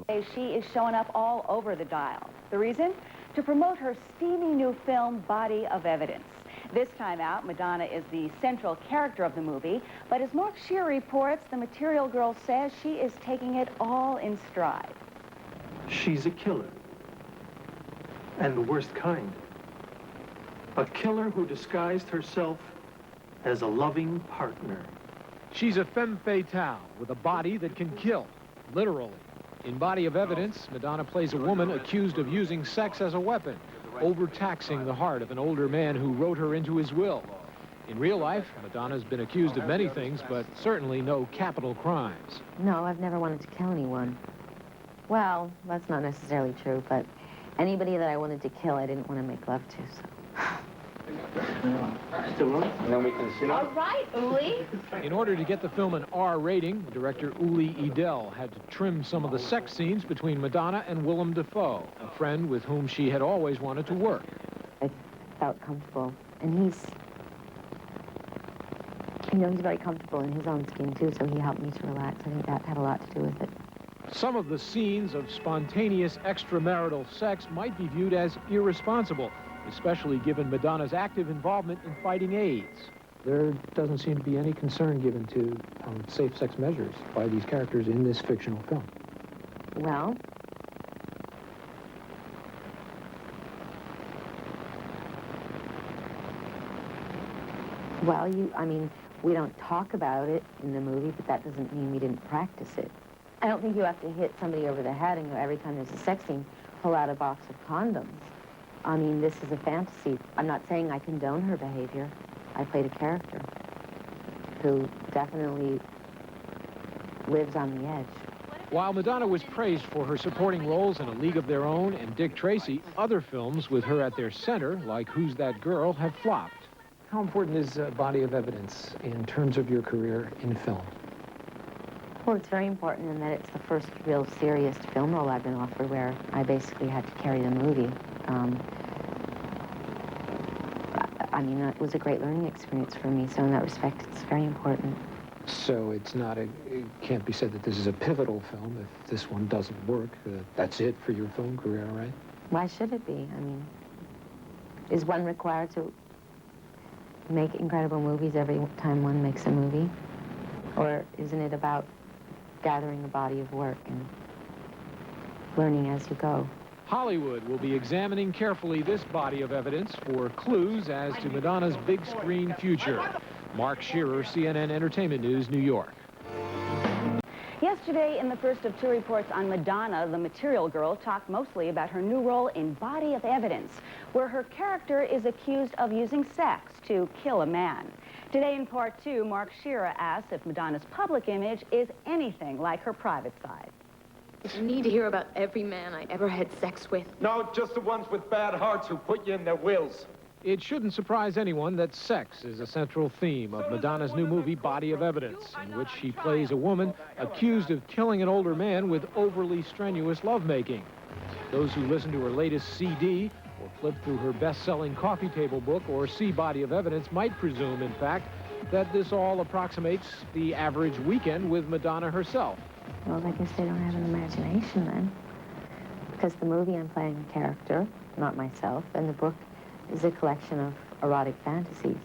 She is showing up all over the dial. The reason? To promote her steamy new film, Body of Evidence. This time out, Madonna is the central character of the movie, but as Mark Shearer reports, the Material Girl says she is taking it all in stride. She's a killer. And the worst kind. A killer who disguised herself as a loving partner. She's a femme fatale with a body that can kill, literally. In Body of Evidence, Madonna plays a woman accused of using sex as a weapon, overtaxing the heart of an older man who wrote her into his will. In real life, Madonna's been accused of many things, but certainly no capital crimes. No, I've never wanted to kill anyone. Well, that's not necessarily true, but anybody that I wanted to kill, I didn't want to make love to, so. And then we can sit All right, Uli. In order to get the film an R rating, director Uli Edel had to trim some of the sex scenes between Madonna and Willem Dafoe, a friend with whom she had always wanted to work. I felt comfortable, and he's very comfortable in his own skin, too, so he helped me to relax. I think that had a lot to do with it. Some of the scenes of spontaneous extramarital sex might be viewed as irresponsible, especially given Madonna's active involvement in fighting AIDS. There doesn't seem to be any concern given to safe sex measures by these characters in this fictional film. Well, we don't talk about it in the movie, but that doesn't mean we didn't practice it. I don't think you have to hit somebody over the head and go, every time there's a sex scene, pull out a box of condoms. I mean, this is a fantasy. I'm not saying I condone her behavior. I played a character who definitely lives on the edge. While Madonna was praised for her supporting roles in A League of Their Own and Dick Tracy, other films with her at their center, like Who's That Girl, have flopped. How important is Body of Evidence in terms of your career in film? Well, it's very important in that it's the first real serious film role I've been offered where I basically had to carry the movie. It was a great learning experience for me, so in that respect, it's very important. So it can't be said that this is a pivotal film. If this one doesn't work, that's it for your film career, right? Why should it be? Is one required to make incredible movies every time one makes a movie? Or isn't it about gathering a body of work and learning as you go? Hollywood will be examining carefully this body of evidence for clues as to Madonna's big screen future. Mark Shearer, CNN Entertainment News, New York. Yesterday, in the first of two reports on Madonna, the Material Girl talked mostly about her new role in Body of Evidence, where her character is accused of using sex to kill a man. Today in part two, Mark Shearer asks if Madonna's public image is anything like her private side. You need to hear about every man I ever had sex with. No, just the ones with bad hearts who put you in their wills. It shouldn't surprise anyone that sex is a central theme of Madonna's new movie, Body of Evidence, in which she plays a woman accused of killing an older man with overly strenuous lovemaking. Those who listen to her latest CD or flip through her best-selling coffee table book or see Body of Evidence might presume, in fact, that this all approximates the average weekend with Madonna herself. Well, I guess they don't have an imagination then. Because the movie, I'm playing a character, not myself, and the book is a collection of erotic fantasies.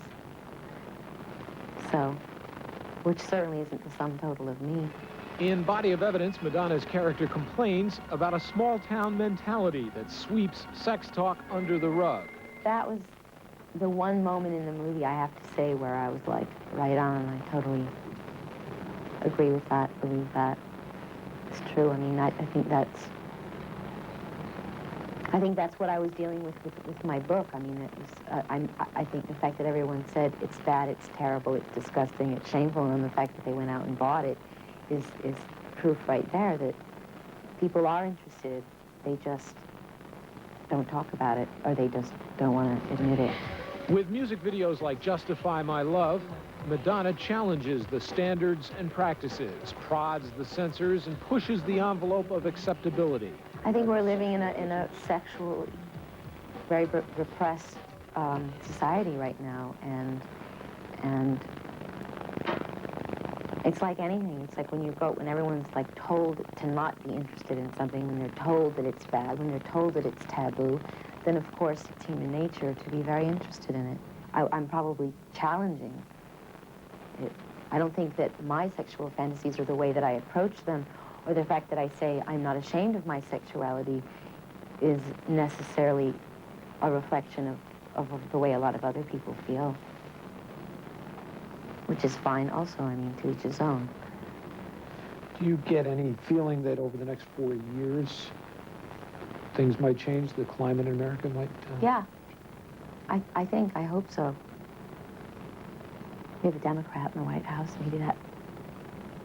So, which certainly isn't the sum total of me. In Body of Evidence, Madonna's character complains about a small-town mentality that sweeps sex talk under the rug. That was the one moment in the movie, I have to say, where I was like, right on. I totally agree with that, believe that. It's true. I think that's what I was dealing with my book. I think the fact that everyone said it's bad, it's terrible, it's disgusting, it's shameful, and the fact that they went out and bought it is proof right there that people are interested. They just don't talk about it, or they just don't want to admit it. With music videos like Justify My Love, Madonna challenges the standards and practices, prods the censors, and pushes the envelope of acceptability. I think we're living in a sexually very repressed society right now, and It's like anything. It's like when everyone's like told to not be interested in something, when they're told that it's bad, when they're told that it's taboo, then of course it's human nature to be very interested in it. I'm probably challenging it. I don't think that my sexual fantasies or the way that I approach them, or the fact that I say I'm not ashamed of my sexuality, is necessarily a reflection of the way a lot of other people feel. Which is fine also, I mean, to each his own. Do you get any feeling that over the next 4 years, things might change, the climate in America might... Yeah, I hope so. We have a Democrat in the White House, maybe that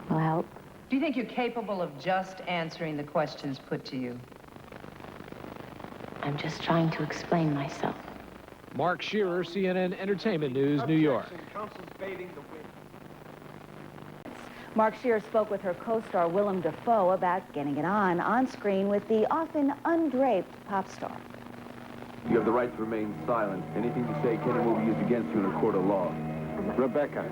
will help. Do you think you're capable of just answering the questions put to you? I'm just trying to explain myself. Mark Shearer, CNN Entertainment News, New York. Mark Shearer spoke with her co-star Willem Dafoe about getting it on screen with the often undraped pop star. You have the right to remain silent. Anything you say can and will be used against you in a court of law. Rebecca,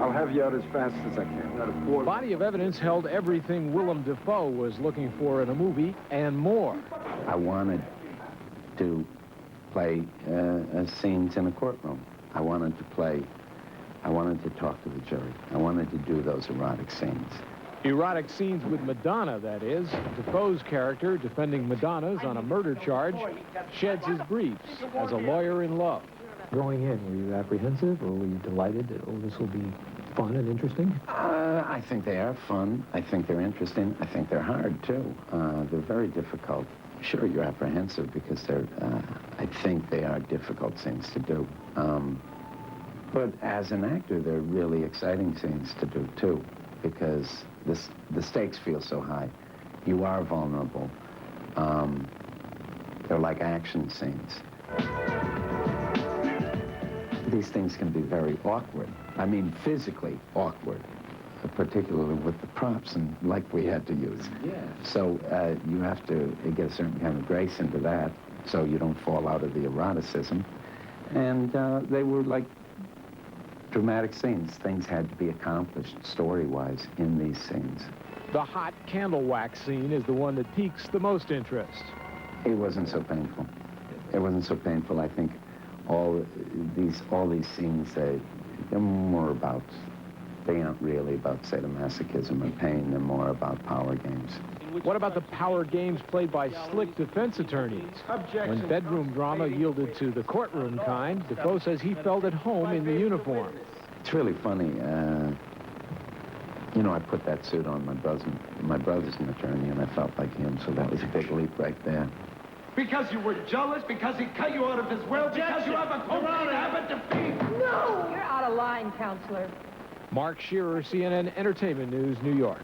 I'll have you out as fast as I can. Body of Evidence held everything Willem Dafoe was looking for in a movie and more. I wanted to play scenes in a courtroom. I wanted to talk to the jury. I wanted to do those erotic scenes. Erotic scenes with Madonna, that is. Dafoe's character, defending Madonna's on a murder charge, sheds his briefs as a lawyer in love. Going in, were you apprehensive, or were you delighted that, oh, this will be fun and interesting? I think they are fun. I think they're interesting. I think they're hard, too. They're very difficult. Sure, you're apprehensive because I think they are difficult scenes to do. But as an actor, they're really exciting scenes to do, too, because the stakes feel so high. You are vulnerable. They're like action scenes. These things can be very awkward. I mean, physically awkward, particularly with the props and like we had to use. Yeah. So you have to get a certain kind of grace into that so you don't fall out of the eroticism. And they were like dramatic scenes. Things had to be accomplished story-wise in these scenes. The hot candle wax scene is the one that piques the most interest. It wasn't so painful. It wasn't so painful. I think all these scenes, they're more about, they aren't really about sadomasochism or pain. They're more about power games. What about the power games played by slick defense attorneys? When bedroom drama yielded to the courtroom kind, Dafoe says he felt at home in the uniform. It's really funny. You know, I put that suit on. My brother's an attorney, and I felt like him, so that was a big leap right there. Because you were jealous? Because he cut you out of his will? Because you have a cocaine habit to feed? No! You're out of line, counselor. Mark Shearer, CNN Entertainment News, New York.